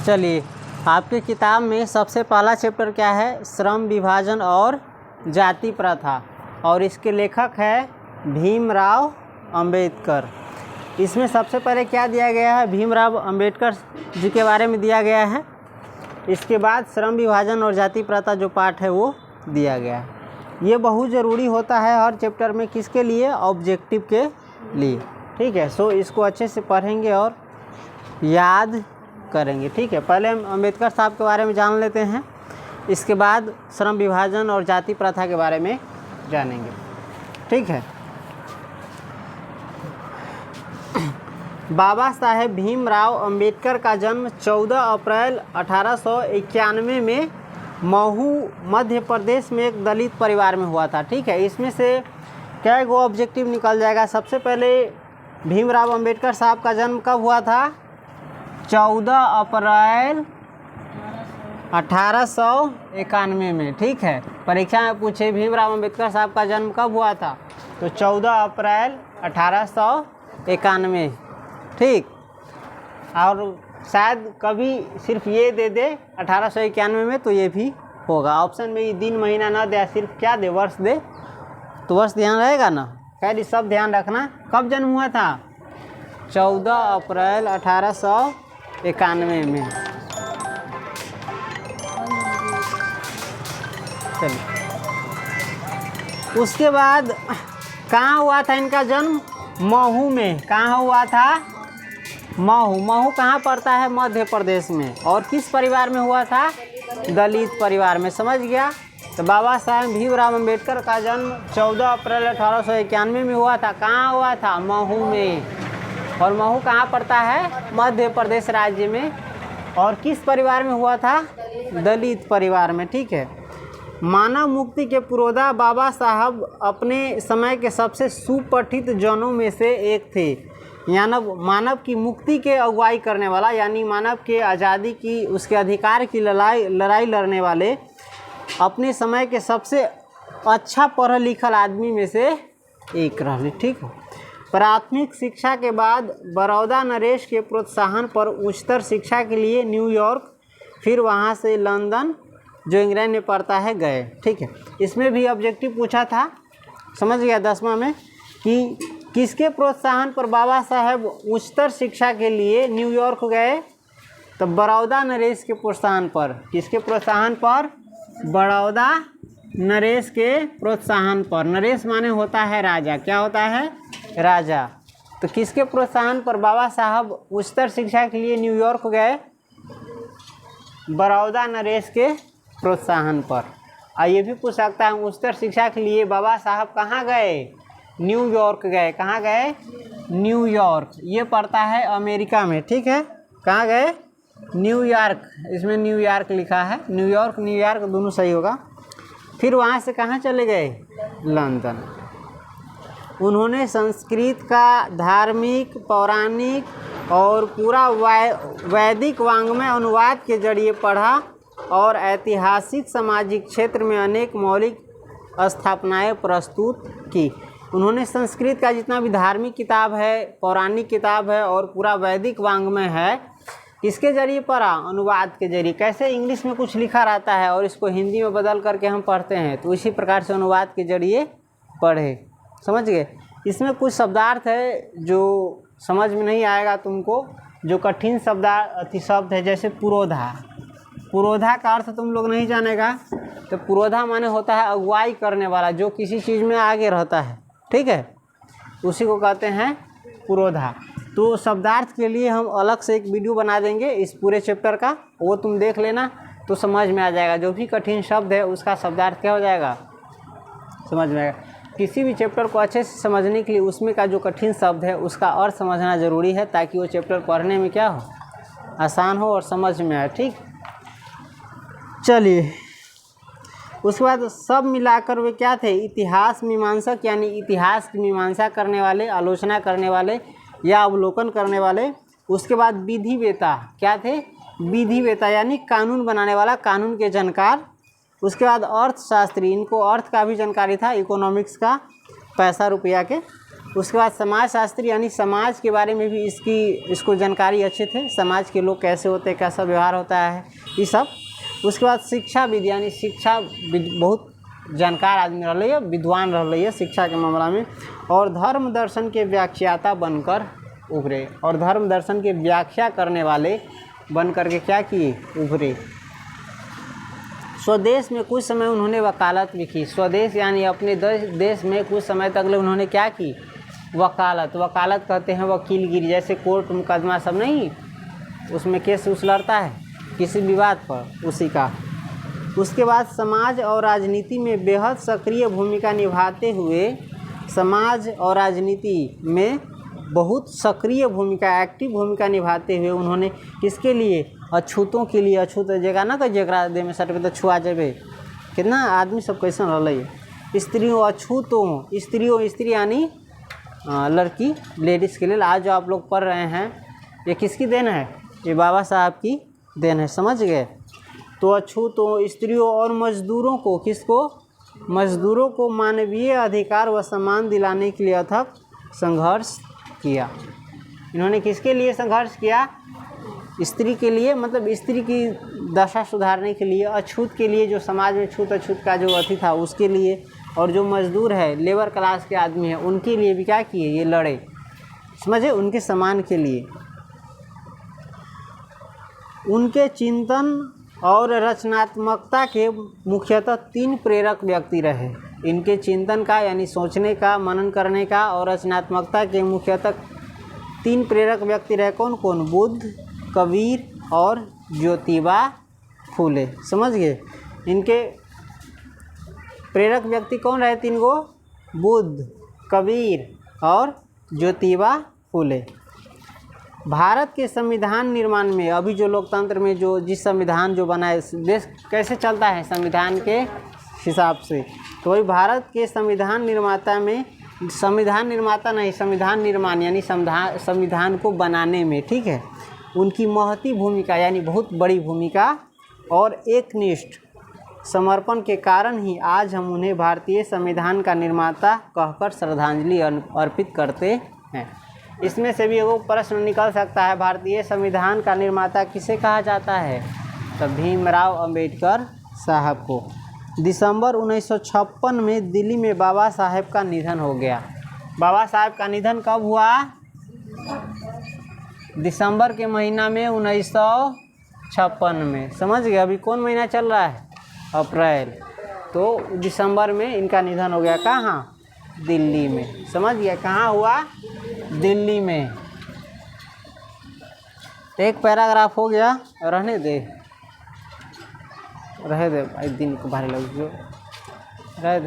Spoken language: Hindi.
चलिए, आपके किताब में सबसे पहला चैप्टर क्या है? श्रम विभाजन और जाति प्रथा, और इसके लेखक है भीमराव अंबेडकर। इसमें सबसे पहले क्या दिया गया है? भीमराव अंबेडकर जी के बारे में दिया गया है। इसके बाद श्रम विभाजन और जाति प्रथा जो पाठ है वो दिया गया है। ये बहुत ज़रूरी होता है हर चैप्टर में, किसके लिए? ऑब्जेक्टिव के लिए। ठीक है, सो इसको अच्छे से पढ़ेंगे और याद करेंगे। ठीक है, पहले हम अंबेडकर साहब के बारे में जान लेते हैं, इसके बाद श्रम विभाजन और जाति प्रथा के बारे में जानेंगे। ठीक है, बाबा साहेब भीमराव अंबेडकर का जन्म 14 अप्रैल 1891 में महू मध्य प्रदेश में एक दलित परिवार में हुआ था। ठीक है, इसमें से क्या गो ऑब्जेक्टिव निकल जाएगा? सबसे पहले भीमराव अंबेडकर साहब का जन्म कब हुआ था? 14 अप्रैल 1891 में। ठीक है, परीक्षा में पूछे भीमराव अंबेडकर साहब का जन्म कब हुआ था, तो 14 अप्रैल 1891। ठीक, और शायद कभी सिर्फ ये दे दे 1891 में, तो ये भी होगा। ऑप्शन में ये दिन महीना ना दे, सिर्फ क्या दे? वर्ष दे, तो वर्ष ध्यान रहेगा ना। खैर, सब ध्यान रखना। कब जन्म हुआ था? 14 अप्रैल 1891 में। चलिए, उसके बाद कहाँ हुआ था इनका जन्म? महू में। कहाँ हुआ था? महू। महू कहाँ पड़ता है? मध्य प्रदेश में। और किस परिवार में हुआ था? दलित परिवार में। समझ गया? तो बाबा साहेब भीमराव अंबेडकर का जन्म 14 अप्रैल 1891 में हुआ था। कहाँ हुआ था? महू में। और महू कहाँ पड़ता है? मध्य प्रदेश राज्य में। और किस परिवार में हुआ था? दलित परिवार में। ठीक है, मानव मुक्ति के पुरोधा बाबा साहब अपने समय के सबसे सुपठित जनों में से एक थे। यानी मानव की मुक्ति के अगुवाई करने वाला, यानी मानव के आज़ादी की, उसके अधिकार की लड़ाई लड़ने वाले अपने समय के सबसे अच्छा पढ़ा लिखल आदमी में से एक रहे। ठीक है, प्राथमिक शिक्षा के बाद बड़ौदा नरेश के प्रोत्साहन पर उच्चतर शिक्षा के लिए न्यूयॉर्क, फिर वहाँ से लंदन जो इंग्लैंड में पड़ता है, गए। ठीक है, इसमें भी ऑब्जेक्टिव पूछा था, समझ गया 10वां में, कि किसके प्रोत्साहन पर बाबा साहेब उच्चतर शिक्षा के लिए न्यूयॉर्क गए? तो बड़ौदा नरेश के प्रोत्साहन पर। किसके प्रोत्साहन पर? बड़ौदा नरेश के प्रोत्साहन पर। नरेश माने होता है राजा। क्या होता है? राजा। तो किसके प्रोत्साहन पर बाबा साहब उच्चतर शिक्षा के लिए न्यूयॉर्क गए? बड़ौदा नरेश के प्रोत्साहन पर। और ये भी पूछ सकता है उच्चतर शिक्षा के लिए बाबा साहब कहाँ गए? न्यूयॉर्क गए। कहाँ गए? न्यूयॉर्क। ये पड़ता है अमेरिका में। ठीक है, कहाँ गए? न्यूयॉर्क। इसमें न्यूयॉर्क लिखा है, न्यूयॉर्क न्यूयॉर्क दोनों सही होगा। फिर वहाँ से कहाँ चले गए? लंदन। उन्होंने संस्कृत का धार्मिक, पौराणिक और पूरा वैदिक वाङ्मय अनुवाद के जरिए पढ़ा और ऐतिहासिक सामाजिक क्षेत्र में अनेक मौलिक स्थापनाएं प्रस्तुत की। उन्होंने संस्कृत का जितना भी धार्मिक किताब है, पौराणिक किताब है और पूरा वैदिक वाङ्मय है, किसके जरिए पढ़ा? अनुवाद के जरिए। कैसे? इंग्लिश में कुछ लिखा रहता है और इसको हिंदी में बदल करके हम पढ़ते हैं, तो इसी प्रकार से अनुवाद के जरिए पढ़े। समझ गए? इसमें कुछ शब्दार्थ है जो समझ में नहीं आएगा तुमको, जो कठिन शब्द है, जैसे पुरोधा। पुरोधा का अर्थ तुम लोग नहीं जानेगा, तो पुरोधा माने होता है अगुवाई करने वाला, जो किसी चीज़ में आगे रहता है। ठीक है, उसी को कहते हैं पुरोधा। तो शब्दार्थ के लिए हम अलग से एक वीडियो बना देंगे इस पूरे चैप्टर का, वो तुम देख लेना तो समझ में आ जाएगा। जो भी कठिन शब्द है उसका शब्दार्थ क्या हो जाएगा? समझ में आएगा। किसी भी चैप्टर को अच्छे से समझने के लिए उसमें का जो कठिन शब्द है उसका अर्थ समझना ज़रूरी है, ताकि वो चैप्टर पढ़ने में क्या हो? आसान हो और समझ में आए। ठीक, चलिए, उसके बाद सब मिलाकर वे क्या थे? इतिहास मीमांसक, यानी इतिहास की मीमांसा करने वाले, आलोचना करने वाले या अवलोकन करने वाले। उसके बाद विधिवेता। क्या थे? विधिवेता, यानी कानून बनाने वाला, कानून के जानकार। उसके बाद अर्थशास्त्री, इनको अर्थ का भी जानकारी था, इकोनॉमिक्स का, पैसा रुपया के उसके बाद समाजशास्त्री यानी समाज के बारे में भी इसको जानकारी अच्छे थे, समाज के लोग कैसे होते हैं, कैसा व्यवहार होता है, ये सब। उसके बाद शिक्षाविद यानी बहुत जानकार आदमी रही है, विद्वान रही है शिक्षा के मामला में, और धर्म दर्शन के व्याख्याता बनकर उभरे, और धर्म दर्शन के व्याख्या करने वाले बन करके क्या किए, उभरे। स्वदेश में कुछ समय उन्होंने वकालत भी की। स्वदेश यानी अपने देश में कुछ समय तक उन्होंने क्या की, वकालत। वकालत कहते हैं वकीलगिरी, जैसे कोर्ट मुकदमा सब नहीं, उसमें केस लड़ता है किसी विवाद पर, उसी का। उसके बाद समाज और राजनीति में बेहद सक्रिय भूमिका निभाते हुए, समाज और राजनीति में बहुत सक्रिय भूमिका, एक्टिव भूमिका निभाते हुए उन्होंने किसके लिए, अछूतों के लिए। अछूत जगह ना कि जगह दे में सटबे तो छुआ जाबे, कितना आदमी सब कैसन रही, स्त्रियों अछूतों, स्त्री यानी लड़की, लेडीज़ के लिए। आज जो आप लोग पढ़ रहे हैं ये किसकी देन है, ये बाबा साहब की देन है, समझ गए। तो अछूतों, स्त्रियों और मजदूरों को, किसको, मजदूरों को मानवीय अधिकार व सम्मान दिलाने के लिए अथक संघर्ष किया। इन्होंने किसके लिए संघर्ष किया, स्त्री के लिए, मतलब स्त्री की दशा सुधारने के लिए, अछूत के लिए, जो समाज में छूत अछूत का जो अति था उसके लिए, और जो मजदूर है, लेबर क्लास के आदमी है, उनके लिए भी क्या किए, ये लड़े, समझे, उनके सम्मान के लिए। उनके चिंतन और रचनात्मकता के मुख्यतः 3 प्रेरक व्यक्ति रहे। इनके चिंतन का यानी सोचने का, मनन करने का, और रचनात्मकता के मुख्यतः 3 प्रेरक व्यक्ति रहे। कौन कौन, बुद्ध, कबीर और ज्योतिबा फूले, समझ गए। इनके प्रेरक व्यक्ति कौन रहे, 3 गो, बुद्ध, कबीर और ज्योतिबा फूले। भारत के संविधान निर्माण में, अभी जो लोकतंत्र में जो जिस संविधान जो बना है, देश कैसे चलता है संविधान के हिसाब से, तो वही भारत के संविधान निर्माता में, संविधान निर्माता नहीं, संविधान निर्माण यानी संविधान को बनाने में, ठीक है, उनकी महती भूमिका यानी बहुत बड़ी भूमिका और एकनिष्ठ समर्पण के कारण ही आज हम उन्हें भारतीय संविधान का निर्माता कहकर श्रद्धांजलि अर्पित करते हैं। इसमें से भी वो प्रश्न निकल सकता है, भारतीय संविधान का निर्माता किसे कहा जाता है, तो भीमराव अंबेडकर साहब को। दिसंबर 1956 में दिल्ली में बाबा साहेब का निधन हो गया। बाबा साहेब का निधन कब हुआ, दिसंबर के महीना में 1956 में, समझ गए। अभी कौन महीना चल रहा है, अप्रैल, तो दिसंबर में इनका निधन हो गया। कहाँ, दिल्ली में, समझ गया, कहाँ हुआ, दिल्ली में। एक पैराग्राफ हो गया, रहने दे, रहे दे, एक दिन को भारी लग रहे दे।